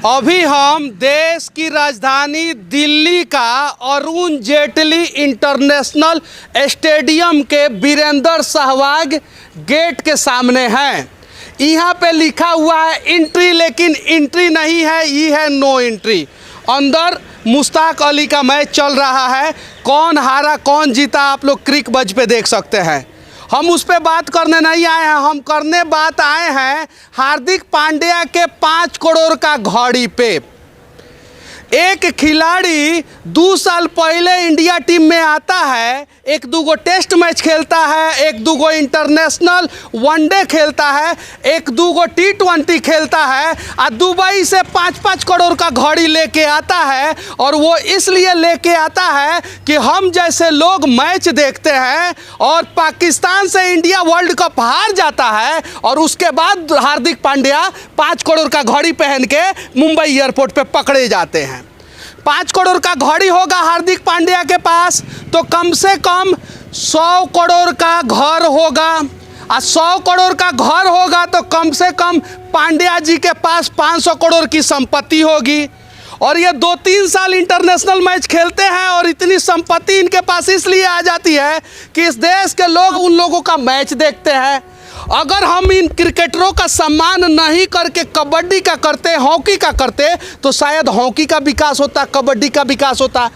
अभी हम देश की राजधानी दिल्ली का अरुण जेटली इंटरनेशनल स्टेडियम के वीरेंद्र सहवाग गेट के सामने हैं। यहाँ पे लिखा हुआ है एंट्री, लेकिन एंट्री नहीं है, ये है नो एंट्री। अंदर मुश्ताक अली का मैच चल रहा है। कौन हारा कौन जीता आप लोग क्रिक बज पे देख सकते हैं। हम उस पर बात करने नहीं आए हैं, हम करने बात आए हैं हार्दिक पांड्या के 5 करोड़ का घड़ी पे। एक खिलाड़ी 2 साल पहले इंडिया टीम में आता है, 1-2 टेस्ट मैच खेलता है, 1-2 इंटरनेशनल वनडे खेलता है, 1-2 T20 खेलता है और दुबई से 5-5 करोड़ का घड़ी लेके आता है। और वो इसलिए लेके आता है कि हम जैसे लोग मैच देखते हैं और पाकिस्तान से इंडिया वर्ल्ड कप हार जाता है और उसके बाद हार्दिक पांड्या 5 करोड़ का घड़ी पहन के मुंबई एयरपोर्ट पे पकड़े जाते हैं। 5 करोड़ का घड़ी होगा हार्दिक पांड्या के पास तो कम से कम 100 करोड़ का घर होगा, और 100 करोड़ का घर होगा तो कम से कम पांड्या जी के पास 500 करोड़ की संपत्ति होगी। और ये 2-3 साल इंटरनेशनल मैच खेलते हैं और इतनी संपत्ति इनके पास इसलिए आ जाती है कि इस देश के लोग उन लोगों का मैच देखते हैं। अगर हम इन क्रिकेटरों का सम्मान नहीं करके कबड्डी का करते, हॉकी का करते, तो शायद हॉकी का विकास होता, कबड्डी का विकास होता।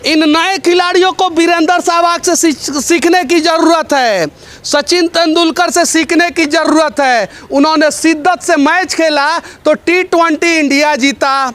इन नए खिलाड़ियों को वीरेंद्र सहवाग से सीखने की ज़रूरत है, सचिन तेंदुलकर से सीखने की ज़रूरत है। उन्होंने शिद्दत से मैच खेला तो T20 इंडिया जीता,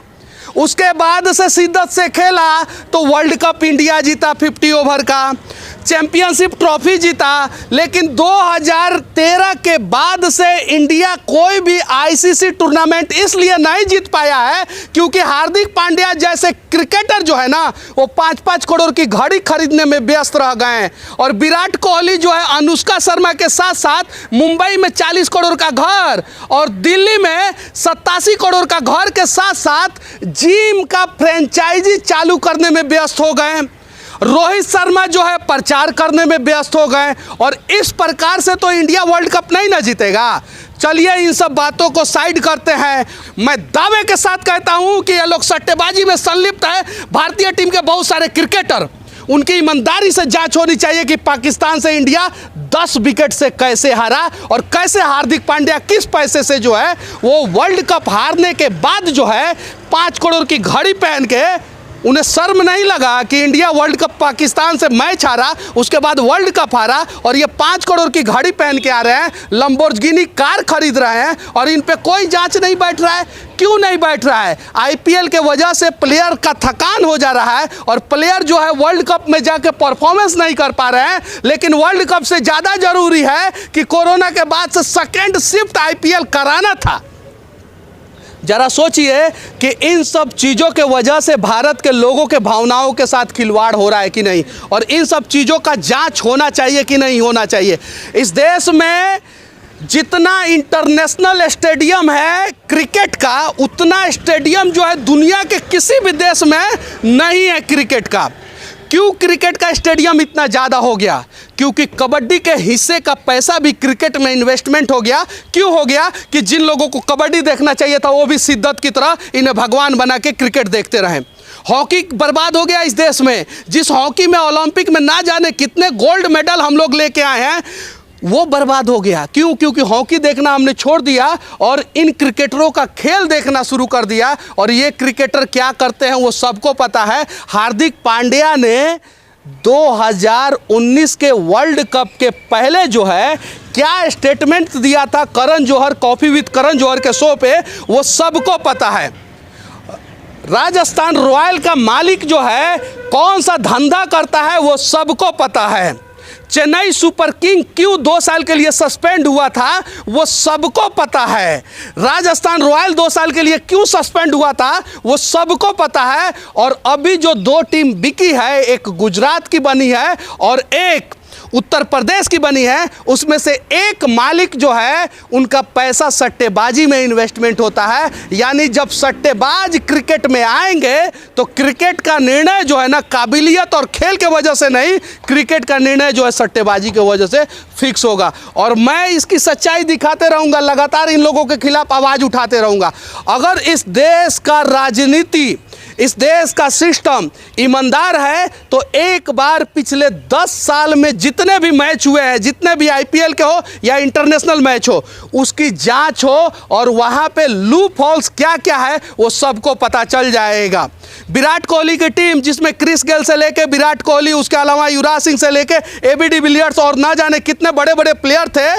उसके बाद से शिद्दत से खेला तो वर्ल्ड कप इंडिया जीता, 50 ओवर का चैंपियनशिप ट्रॉफी जीता। लेकिन 2013 के बाद से इंडिया कोई भी आईसीसी टूर्नामेंट इसलिए नहीं जीत पाया है क्योंकि हार्दिक पांड्या जैसे क्रिकेटर जो है ना, वो 5-5 करोड़ की घड़ी खरीदने में व्यस्त रह गए हैं। और विराट कोहली जो है अनुष्का शर्मा के साथ साथ मुंबई में 40 करोड़ का घर और दिल्ली में 87 करोड़ का घर के साथ साथ जिम का फ्रेंचाइजी चालू करने में व्यस्त हो गए। रोहित शर्मा जो है प्रचार करने में व्यस्त हो गए और इस प्रकार से तो इंडिया वर्ल्ड कप नहीं ना जीतेगा। चलिए इन सब बातों को साइड करते हैं। मैं दावे के साथ कहता हूं कि ये लोग सट्टेबाजी में संलिप्त है। भारतीय टीम के बहुत सारे क्रिकेटर, उनकी ईमानदारी से जांच होनी चाहिए कि पाकिस्तान से इंडिया 10 विकेट से कैसे हारा और कैसे हार्दिक पांड्या किस पैसे से जो है वो वर्ल्ड कप हारने के बाद जो है 5 करोड़ की घड़ी पहन के, उन्हें शर्म नहीं लगा कि इंडिया वर्ल्ड कप पाकिस्तान से मैच हारा, उसके बाद वर्ल्ड कप हारा और ये 5 करोड़ की घड़ी पहन के आ रहे हैं, लंबोर्गिनी कार खरीद रहे हैं और इन पे कोई जांच नहीं बैठ रहा है। क्यों नहीं बैठ रहा है? आईपीएल के वजह से प्लेयर का थकान हो जा रहा है और प्लेयर जो है वर्ल्ड कप में जाके परफॉर्मेंस नहीं कर पा रहे हैं। लेकिन वर्ल्ड कप से ज़्यादा जरूरी है कि कोरोना के बाद से सेकेंड शिफ्ट आईपीएल कराना था। जरा सोचिए कि इन सब चीज़ों के वजह से भारत के लोगों के भावनाओं के साथ खिलवाड़ हो रहा है कि नहीं, और इन सब चीज़ों का जांच होना चाहिए कि नहीं होना चाहिए। इस देश में जितना इंटरनेशनल स्टेडियम है क्रिकेट का, उतना स्टेडियम जो है दुनिया के किसी भी देश में नहीं है क्रिकेट का। क्यों क्रिकेट का स्टेडियम इतना ज़्यादा हो गया? क्योंकि कबड्डी के हिस्से का पैसा भी क्रिकेट में इन्वेस्टमेंट हो गया। क्यों हो गया? कि जिन लोगों को कबड्डी देखना चाहिए था वो भी शिद्दत की तरह इन्हें भगवान बना के क्रिकेट देखते रहे। हॉकी बर्बाद हो गया इस देश में। जिस हॉकी में ओलंपिक में ना जाने कितने गोल्ड मेडल हम लोग लेके आए हैं, वो बर्बाद हो गया। क्यों? क्योंकि हॉकी देखना हमने छोड़ दिया और इन क्रिकेटरों का खेल देखना शुरू कर दिया। और ये क्रिकेटर क्या करते हैं वो सबको पता है। हार्दिक पांड्या ने 2019 के वर्ल्ड कप के पहले जो है क्या स्टेटमेंट दिया था करण जौहर, कॉफी विद करण जौहर के शो पे, वो सबको पता है। राजस्थान रॉयल का मालिक जो है कौन सा धंधा करता है वो सबको पता है। चेन्नई सुपर किंग क्यों 2 साल के लिए सस्पेंड हुआ था वो सबको पता है। राजस्थान रॉयल 2 साल के लिए क्यों सस्पेंड हुआ था वो सबको पता है। और अभी जो 2 टीम बिकी है, एक गुजरात की बनी है और एक उत्तर प्रदेश की बनी है, उसमें से एक मालिक जो है उनका पैसा सट्टेबाजी में इन्वेस्टमेंट होता है। यानी जब सट्टेबाज क्रिकेट में आएंगे तो क्रिकेट का निर्णय जो है ना काबिलियत और खेल के वजह से नहीं, क्रिकेट का निर्णय जो है सट्टेबाजी की वजह से फिक्स होगा। और मैं इसकी सच्चाई दिखाते रहूँगा, लगातार इन लोगों के खिलाफ आवाज़ उठाते रहूँगा। अगर इस देश का राजनीति, इस देश का सिस्टम ईमानदार है तो एक बार पिछले 10 साल में जितने भी मैच हुए हैं, जितने भी आईपीएल के हो या इंटरनेशनल मैच हो, उसकी जांच हो और वहां पे लूप होल्स क्या क्या है वो सबको पता चल जाएगा। विराट कोहली की टीम जिसमें क्रिस गेल से लेके विराट कोहली, उसके अलावा युवराज सिंह से लेके एबी डिविलियर्स और ना जाने कितने बड़े बड़े प्लेयर थे,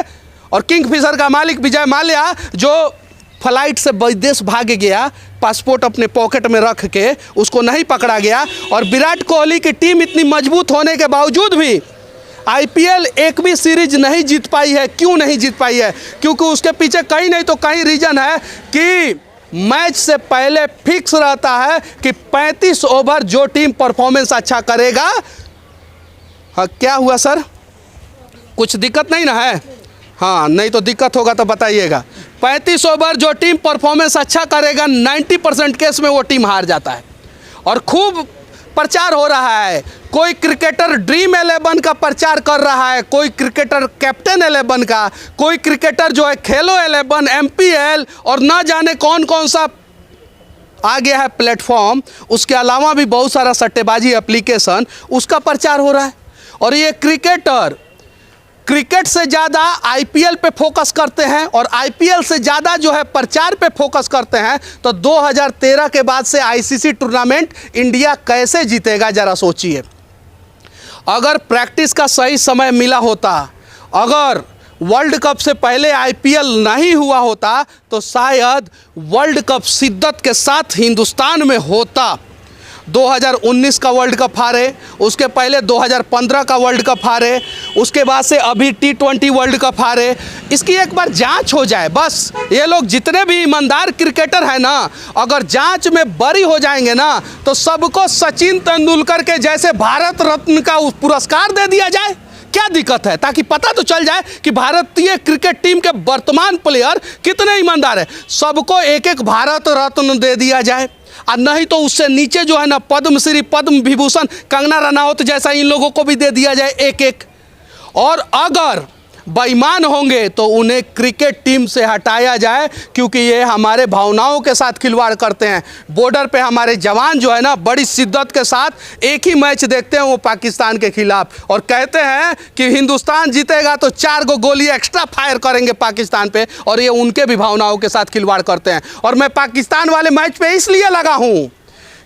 और किंगफिशर का मालिक विजय माल्या जो फ्लाइट से विदेश भाग गया, पासपोर्ट अपने पॉकेट में रख के, उसको नहीं पकड़ा गया। और विराट कोहली की टीम इतनी मजबूत होने के बावजूद भी आईपीएल एक भी सीरीज नहीं जीत पाई है। क्यों नहीं जीत पाई है? क्योंकि उसके पीछे कहीं नहीं तो कहीं रीजन है कि मैच से पहले फिक्स रहता है कि 35 ओवर जो टीम परफॉर्मेंस अच्छा करेगा। हाँ, क्या हुआ सर? कुछ दिक्कत नहीं ना है? हाँ, नहीं तो दिक्कत होगा तो बताइएगा। 35 ओवर जो टीम परफॉर्मेंस अच्छा करेगा 90% केस में वो टीम हार जाता है। और खूब प्रचार हो रहा है, कोई क्रिकेटर ड्रीम 11 का प्रचार कर रहा है, कोई क्रिकेटर कैप्टन 11 का, कोई क्रिकेटर जो है खेलो 11, एमपीएल और ना जाने कौन कौन सा आ गया है प्लेटफॉर्म, उसके अलावा भी बहुत सारा सट्टेबाजी एप्लीकेशन, उसका प्रचार हो रहा है। और ये क्रिकेटर क्रिकेट से ज़्यादा आईपीएल पे फोकस करते हैं और आईपीएल से ज़्यादा जो है प्रचार पे फोकस करते हैं। तो 2013 के बाद से आईसीसी टूर्नामेंट इंडिया कैसे जीतेगा ज़रा सोचिए। अगर प्रैक्टिस का सही समय मिला होता, अगर वर्ल्ड कप से पहले आईपीएल नहीं हुआ होता तो शायद वर्ल्ड कप शिद्दत के साथ हिंदुस्तान में होता। 2019 का वर्ल्ड कप हारे, उसके पहले 2015 का वर्ल्ड कप हारे, उसके बाद से अभी T20 वर्ल्ड कप हारे। इसकी एक बार जांच हो जाए बस। ये लोग जितने भी ईमानदार क्रिकेटर हैं ना, अगर जांच में बरी हो जाएंगे ना तो सबको सचिन तेंदुलकर के जैसे भारत रत्न का पुरस्कार दे दिया जाए। क्या दिक्कत है? ताकि पता तो चल जाए कि भारतीय क्रिकेट टीम के वर्तमान प्लेयर कितने ईमानदार हैं। सबको एक एक भारत रत्न दे दिया जाए, और नहीं तो उससे नीचे जो है ना पद्मश्री, पद्म विभूषण, कंगना रनावत जैसा इन लोगों को भी दे दिया जाए एक एक। और अगर बेईमान होंगे तो उन्हें क्रिकेट टीम से हटाया जाए, क्योंकि ये हमारे भावनाओं के साथ खिलवाड़ करते हैं। बॉर्डर पे हमारे जवान जो है ना बड़ी शिद्दत के साथ एक ही मैच देखते हैं वो पाकिस्तान के खिलाफ, और कहते हैं कि हिंदुस्तान जीतेगा तो 4 गोली एक्स्ट्रा फायर करेंगे पाकिस्तान पे, और ये उनके भी भावनाओं के साथ खिलवाड़ करते हैं। और मैं पाकिस्तान वाले मैच पे इसलिए लगा हूँ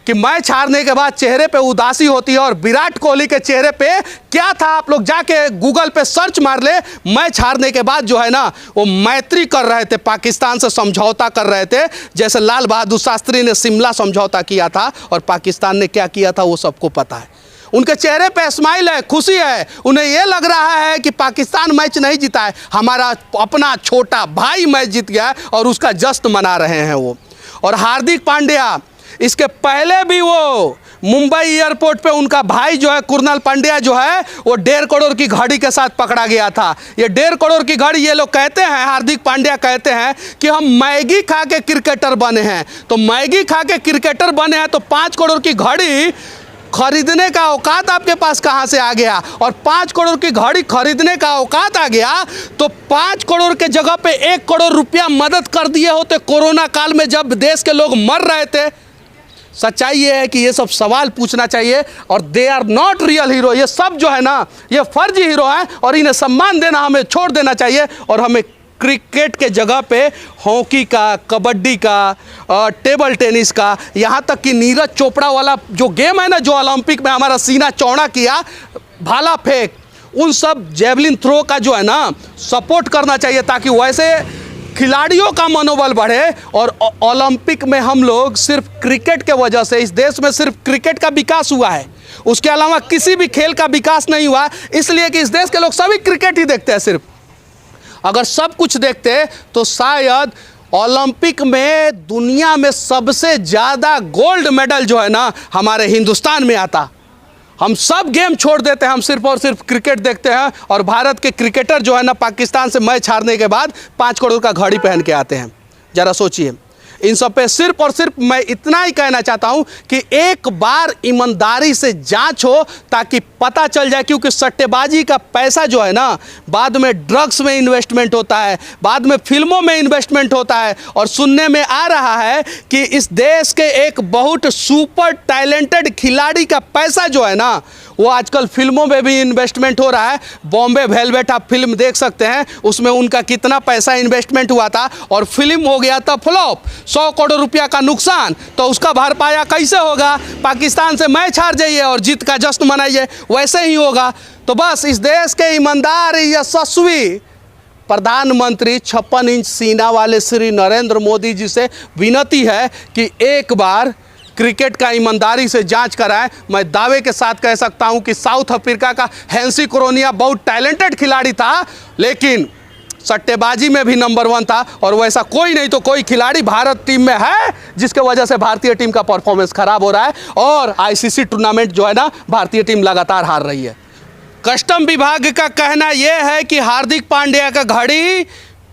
कि मैच हारने के बाद चेहरे पे उदासी होती है, और विराट कोहली के चेहरे पे क्या था आप लोग जाके गूगल पे सर्च मार ले। मैच हारने के बाद जो है ना वो मैत्री कर रहे थे, पाकिस्तान से समझौता कर रहे थे, जैसे लाल बहादुर शास्त्री ने शिमला समझौता किया था और पाकिस्तान ने क्या किया था वो सबको पता है। उनके चेहरे पे स्माइल है, खुशी है। उन्हें ये लग रहा है कि पाकिस्तान मैच नहीं जीता है, हमारा अपना छोटा भाई मैच जीत गया है, और उसका जश्न मना रहे हैं वो। और हार्दिक पांड्या, इसके पहले भी वो मुंबई एयरपोर्ट पे उनका भाई जो है कुणाल पांड्या जो है वो 1.5 करोड़ की घड़ी के साथ पकड़ा गया था। ये 1.5 करोड़ की घड़ी, ये लोग कहते हैं, हार्दिक पांड्या कहते हैं कि हम मैगी खा के क्रिकेटर बने हैं। तो मैगी खा के क्रिकेटर बने हैं तो 5 करोड़ की घड़ी खरीदने का औकात आपके पास कहां से आ गया? और 5 करोड़ की घड़ी खरीदने का औकात आ गया तो 5 करोड़ के जगह पे 1 करोड़ रुपया मदद कर दिए होते कोरोना काल में जब देश के लोग मर रहे थे। सच्चाई ये है कि ये सब सवाल पूछना चाहिए, और they are not real hero. ये सब जो है ना ये फर्जी हीरो हैं, और इन्हें सम्मान देना हमें छोड़ देना चाहिए। और हमें क्रिकेट के जगह पे हॉकी का, कबड्डी का, टेबल टेनिस का, यहाँ तक कि नीरज चोपड़ा वाला जो गेम है ना जो ओलंपिक में हमारा सीना चौड़ा किया, भाला फेंक, उन सब जेवलिन थ्रो का जो है ना सपोर्ट करना चाहिए, ताकि वैसे खिलाड़ियों का मनोबल बढ़े। और ओलंपिक में हम लोग सिर्फ क्रिकेट के वजह से, इस देश में सिर्फ क्रिकेट का विकास हुआ है, उसके अलावा किसी भी खेल का विकास नहीं हुआ, इसलिए कि इस देश के लोग सभी क्रिकेट ही देखते हैं सिर्फ। अगर सब कुछ देखते तो शायद ओलंपिक में दुनिया में सबसे ज़्यादा गोल्ड मेडल जो है ना हमारे हिंदुस्तान में आता। हम सब गेम छोड़ देते हैं, हम सिर्फ और सिर्फ क्रिकेट देखते हैं। और भारत के क्रिकेटर जो है ना, पाकिस्तान से मैच हारने के बाद 5 करोड़ का घड़ी पहन के आते हैं। ज़रा सोचिए, इन सब पे सिर्फ और सिर्फ मैं इतना ही कहना चाहता हूं कि एक बार ईमानदारी से जांच हो, ताकि पता चल जाए। क्योंकि सट्टेबाजी का पैसा जो है ना, बाद में ड्रग्स में इन्वेस्टमेंट होता है, बाद में फिल्मों में इन्वेस्टमेंट होता है। और सुनने में आ रहा है कि इस देश के एक बहुत सुपर टैलेंटेड खिलाड़ी का पैसा जो है ना, वो आजकल फिल्मों में भी इन्वेस्टमेंट हो रहा है। बॉम्बे वेलवेट आप फिल्म देख सकते हैं, उसमें उनका कितना पैसा इन्वेस्टमेंट हुआ था और फिल्म हो गया था फ्लॉप, 100 करोड़ रुपया का नुकसान। तो उसका भरपाया कैसे होगा? पाकिस्तान से मैच हार जाइए और जीत का जश्न मनाइए, वैसे ही होगा। तो बस इस देश के ईमानदार यशस्वी प्रधानमंत्री 56 इंच सीना वाले श्री नरेंद्र मोदी जी से विनती है कि एक बार क्रिकेट का ईमानदारी से जांच कराएं। मैं दावे के साथ कह सकता हूं कि साउथ अफ्रीका का हैंसी क्रोनिया बहुत टैलेंटेड खिलाड़ी था, लेकिन सट्टेबाजी में भी नंबर 1 था। और वैसा कोई नहीं तो कोई खिलाड़ी भारत टीम में है जिसके वजह से भारतीय टीम का परफॉर्मेंस खराब हो रहा है और आईसीसी टूर्नामेंट जो है ना, भारतीय टीम लगातार हार रही है। कस्टम विभाग का कहना यह है कि हार्दिक पांड्या का घड़ी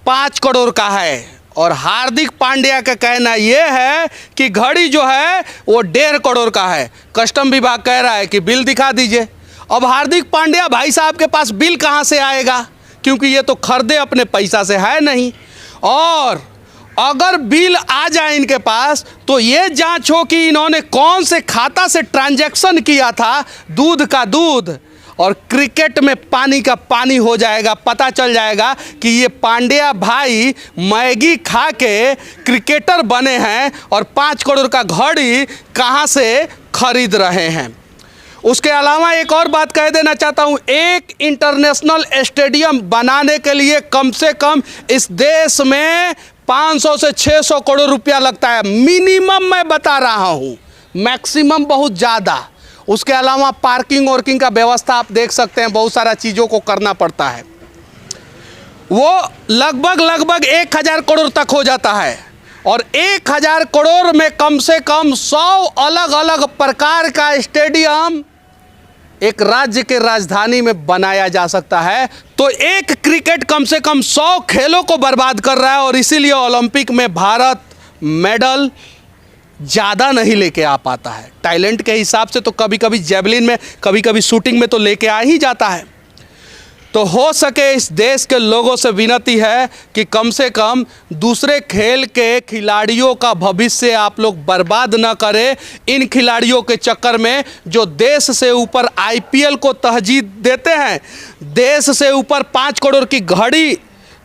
5 करोड़ का है और हार्दिक पांड्या का कहना यह है कि घड़ी जो है वो 1.5 करोड़ का है। कस्टम विभाग कह रहा है कि बिल दिखा दीजिए। अब हार्दिक पांड्या भाई साहब के पास बिल कहाँ से आएगा, क्योंकि ये तो खरीदे अपने पैसा से है नहीं। और अगर बिल आ जाए इनके पास तो ये जांच हो कि इन्होंने कौन से खाता से ट्रांजैक्शन किया था। दूध का दूध और क्रिकेट में पानी का पानी हो जाएगा। पता चल जाएगा कि ये पांड्या भाई मैगी खा के क्रिकेटर बने हैं और 5 करोड़ का घड़ी कहाँ से खरीद रहे हैं। उसके अलावा एक और बात कह देना चाहता हूँ, एक इंटरनेशनल स्टेडियम बनाने के लिए कम से कम इस देश में 500 से 600 करोड़ रुपया लगता है। मिनिमम मैं बता रहा हूँ, मैक्सिमम बहुत ज़्यादा। उसके अलावा पार्किंग वार्किंग का व्यवस्था आप देख सकते हैं, बहुत सारा चीज़ों को करना पड़ता है। वो लगभग 1000 करोड़ तक हो जाता है। और 1000 करोड़ में कम से कम 100 अलग अलग प्रकार का स्टेडियम एक राज्य के राजधानी में बनाया जा सकता है। तो एक क्रिकेट कम से कम 100 खेलों को बर्बाद कर रहा है। और इसीलिए ओलंपिक में भारत मेडल ज़्यादा नहीं लेके आ पाता है। टैलेंट के हिसाब से तो कभी कभी जेवलिन में, कभी कभी शूटिंग में तो लेके आ ही जाता है। तो हो सके इस देश के लोगों से विनती है कि कम से कम दूसरे खेल के खिलाड़ियों का भविष्य आप लोग बर्बाद न करें इन खिलाड़ियों के चक्कर में, जो देश से ऊपर आईपीएल को तरजीह देते हैं, देश से ऊपर 5 करोड़ की घड़ी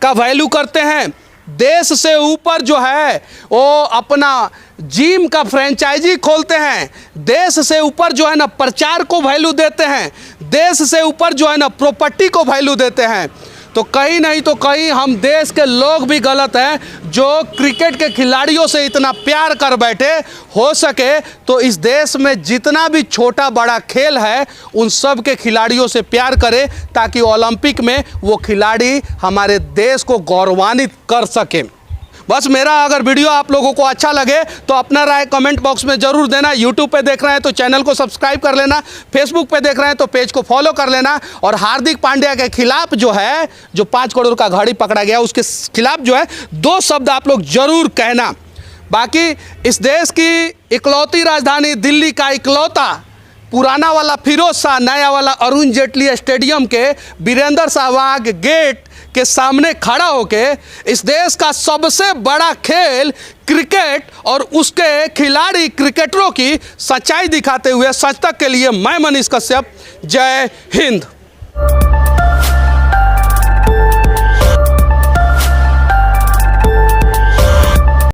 का वैल्यू करते हैं, देश से ऊपर जो है वो अपना जिम का फ्रेंचाइजी खोलते हैं, देश से ऊपर जो है ना प्रचार को वैल्यू देते हैं, देश से ऊपर जो है ना प्रॉपर्टी को वैल्यू देते हैं। तो कहीं नहीं तो कहीं हम देश के लोग भी गलत हैं जो क्रिकेट के खिलाड़ियों से इतना प्यार कर बैठे। हो सके तो इस देश में जितना भी छोटा बड़ा खेल है उन सब के खिलाड़ियों से प्यार करें, ताकि ओलंपिक में वो खिलाड़ी हमारे देश को गौरवान्वित कर सकें। बस मेरा अगर वीडियो आप लोगों को अच्छा लगे तो अपना राय कमेंट बॉक्स में ज़रूर देना। यूट्यूब पे देख रहे हैं तो चैनल को सब्सक्राइब कर लेना, फेसबुक पे देख रहे हैं तो पेज को फॉलो कर लेना। और हार्दिक पांड्या के खिलाफ जो है, जो 5 करोड़ का घड़ी पकड़ा गया, उसके खिलाफ जो है 2 शब्द आप लोग ज़रूर कहना। बाकी इस देश की इकलौती राजधानी दिल्ली का इकलौता पुराना वाला फिरोज शाह, नया वाला अरुण जेटली स्टेडियम के वीरेंद्र सहवाग गेट के सामने खड़ा होके इस देश का सबसे बड़ा खेल क्रिकेट और उसके खिलाड़ी क्रिकेटरों की सच्चाई दिखाते हुए, सच तक के लिए मैं मनीष कश्यप, जय हिंद।